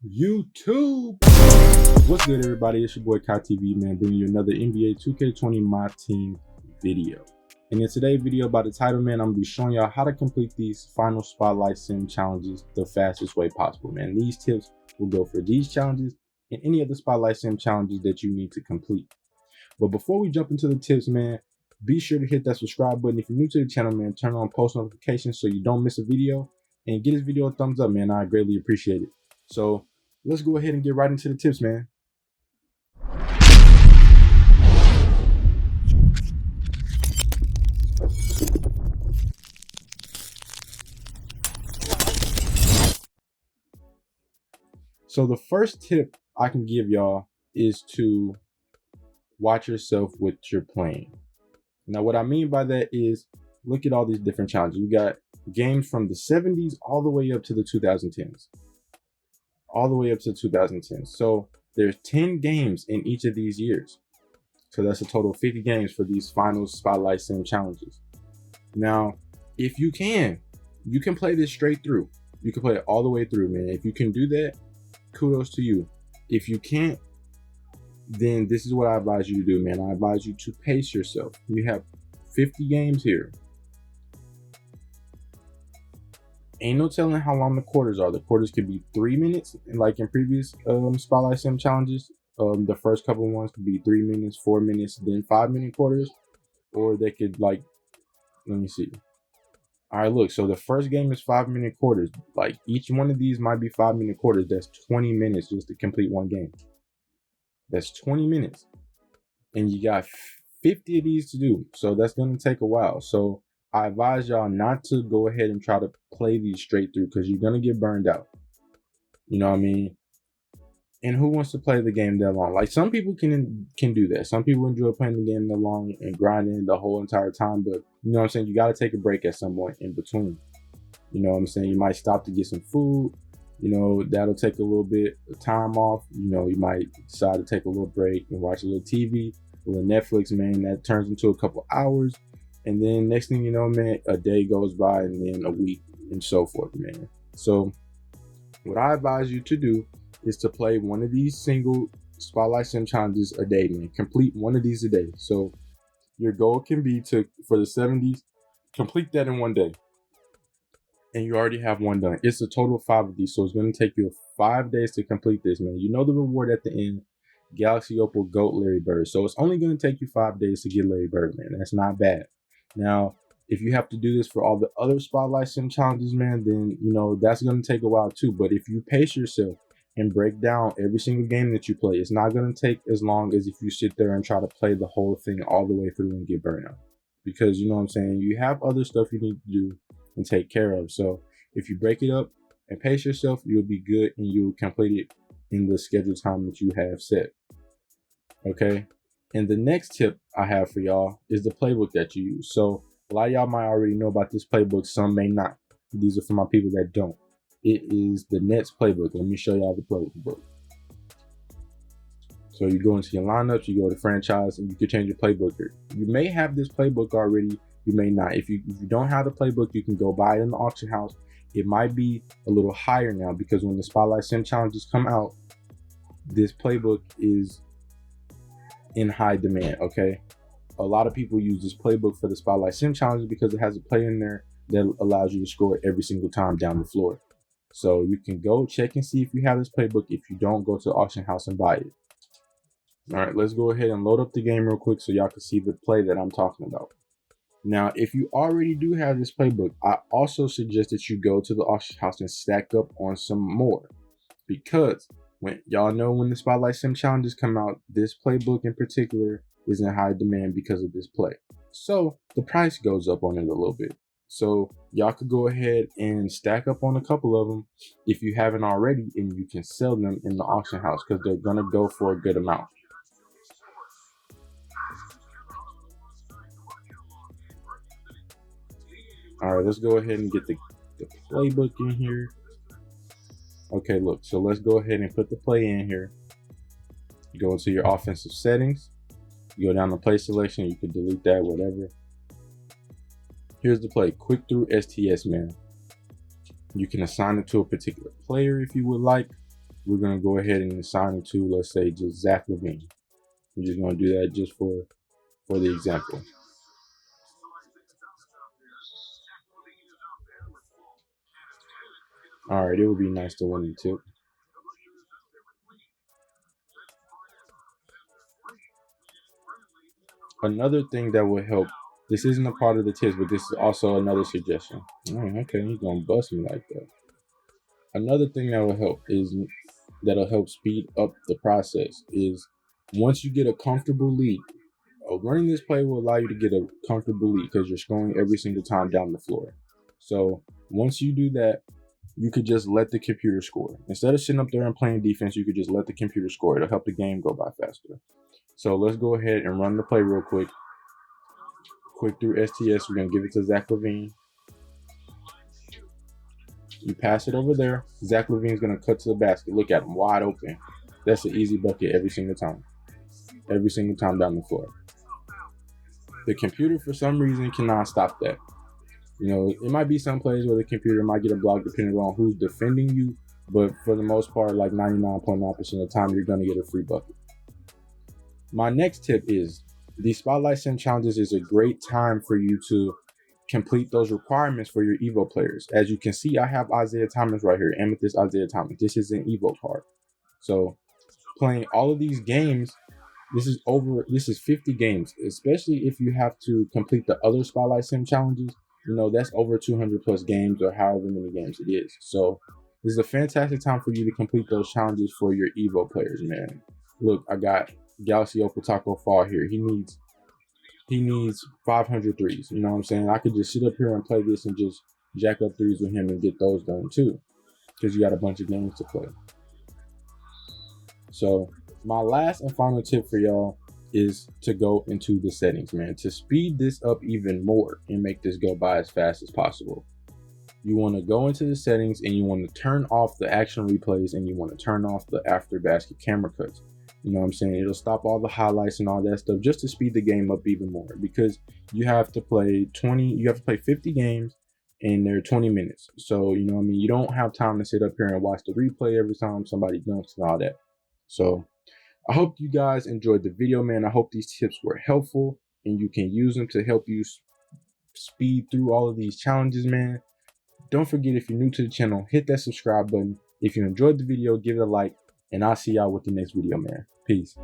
YouTube. What's good, everybody? It's your boy Kai TV, man, bringing you another NBA 2K20 MyTeam video. And in today's video, by the title, man, I'm gonna be showing y'all how to complete these final spotlight sim challenges the fastest way possible, man. These tips will go for these challenges and any other spotlight sim challenges that you need to complete. But before we jump into the tips, man, be sure to hit that subscribe button. If you're new to the channel, man, turn on post notifications so you don't miss a video, and get this video a thumbs up, man. I greatly appreciate it. So let's go ahead and get right into the tips, man. So the first tip I can give y'all is to watch yourself what you're playing. Now, what I mean by that is look at all these different challenges. We got games from the 70s all the way up to the 2010s. All the way up to 2010. So there's 10 games in each of these years. So that's a total of 50 games for these final spotlight sim challenges. Now, if you can play this straight through. You can play it all the way through, man. If you can do that, kudos to you. If you can't, then this is what I advise you to do, man. I advise you to pace yourself. We have 50 games here. Ain't no telling how long the quarters are. The quarters could be 3 minutes, like in previous spotlight sim challenges. The first couple ones could be 3 minutes, 4 minutes, then 5-minute quarters, or they could, like, let me see. All right, look, so the first game is 5-minute quarters. Like, each one of these might be 5-minute quarters. That's 20 minutes just to complete one game. That's 20 minutes. And you got 50 of these to do. So that's going to take a while. So I advise y'all not to go ahead and try to play these straight through, because you're going to get burned out. You know what I mean? And who wants to play the game that long? Like, some people can do that. Some people enjoy playing the game that long and grinding the whole entire time. But you know what I'm saying? You got to take a break at some point in between. You know what I'm saying? You might stop to get some food. You know, that'll take a little bit of time off. You know, you might decide to take a little break and watch a little TV, a little Netflix, man. That turns into a couple hours. And then next thing you know, man, a day goes by, and then a week, and so forth, man. So what I advise you to do is to play one of these single spotlight sim challenges a day, man. Complete one of these a day. So your goal can be to, for the 70s, complete that in one day. And you already have one done. It's a total of 5 of these, so it's going to take you 5 days to complete this, man. You know the reward at the end, Galaxy Opal Goat Larry Bird. So it's only going to take you 5 days to get Larry Bird, man. That's not bad. Now, if you have to do this for all the other spotlight sim challenges, man, then, you know, that's going to take a while too. But if you pace yourself and break down every single game that you play, it's not going to take as long as if you sit there and try to play the whole thing all the way through and get burnt out. Because, you know what I'm saying, you have other stuff you need to do and take care of. So if you break it up and pace yourself, you'll be good, and you'll complete it in the scheduled time that you have set. Okay. And the next tip I have for y'all is the playbook that you use. So a lot of y'all might already know about this playbook. Some may not. These are for my people that don't. It is the Nets playbook. Let me show y'all the playbook. So you go into your lineups, you go to franchise, and you can change your playbook here. You may have this playbook already. You may not. If you don't have the playbook, you can go buy it in the auction house. It might be a little higher now, because when the spotlight sim challenges come out, this playbook is in high demand. Okay, a lot of people use this playbook for the spotlight sim challenges because it has a play in there that allows you to score every single time down the floor. So you can go check and see if you have this playbook. If you don't, go to the auction house and buy it. All right, let's go ahead and load up the game real quick so y'all can see the play that I'm talking about. Now, if you already do have this playbook, I also suggest that you go to the auction house and stack up on some more, because when y'all know, when the spotlight sim challenges come out, this playbook in particular is in high demand because of this play. So the price goes up on it a little bit. So y'all could go ahead and stack up on a couple of them if you haven't already, and you can sell them in the auction house, because they're gonna go for a good amount. All right, let's go ahead and get the playbook in here. Okay, look, so let's go ahead and put the play in here. You go into your offensive settings. You go down to play selection. You can delete that, whatever. Here's the play, quick through STS, man. You can assign it to a particular player if you would like. we're gonna go ahead and assign it to, let's say, just Zach Levine. We're just gonna do that just for the example. All right, it would be nice to win the tip. Another thing that will help, this isn't a part of the tips, but this is also another suggestion. Oh, okay, you're gonna bust me like that. Another thing that will help is, that'll help speed up the process is, once you get a comfortable lead, running this play will allow you to get a comfortable lead because you're scoring every single time down the floor. So once you do that, you could just let the computer score. Instead of sitting up there and playing defense, you could just let the computer score. It'll help the game go by faster. So let's go ahead and run the play real quick. Quick through STS, we're gonna give it to Zach Levine. You pass it over there. Zach Levine's gonna cut to the basket. Look at him, wide open. That's an easy bucket every single time. Every single time down the floor. The computer, for some reason, cannot stop that. You know, it might be some plays where the computer might get a block depending on who's defending you, but for the most part, like 99.9% of the time, you're gonna get a free bucket. My next tip is, the Spotlight Sim challenges is a great time for you to complete those requirements for your Evo players. As you can see, I have Isaiah Thomas right here, Amethyst Isaiah Thomas. This is an Evo card. So playing all of these games, this is 50 games, especially if you have to complete the other Spotlight Sim challenges. You know, that's over 200 plus games, or however many games it is. So this is a fantastic time for you to complete those challenges for your Evo players, man. Look, I got Galaxy Opal Taco Fall here. He needs 500 threes. You know what I'm saying? I could just sit up here and play this and just jack up threes with him and get those done too, because you got a bunch of games to play. So my last and final tip for y'all is to go into the settings, man, to speed this up even more and make this go by as fast as possible. You want to go into the settings and you want to turn off the action replays, and you want to turn off the after basket camera cuts. You know what I'm saying? It'll stop all the highlights and all that stuff, just to speed the game up even more, because you have to play 50 games and they're 20 minutes. So, you know what I mean? You don't have time to sit up here and watch the replay every time somebody dunks and all that. So I hope you guys enjoyed the video, man. I hope these tips were helpful and you can use them to help you speed through all of these challenges, man. Don't forget, if you're new to the channel, hit that subscribe button. If you enjoyed the video, give it a like, and I'll see y'all with the next video, man. Peace.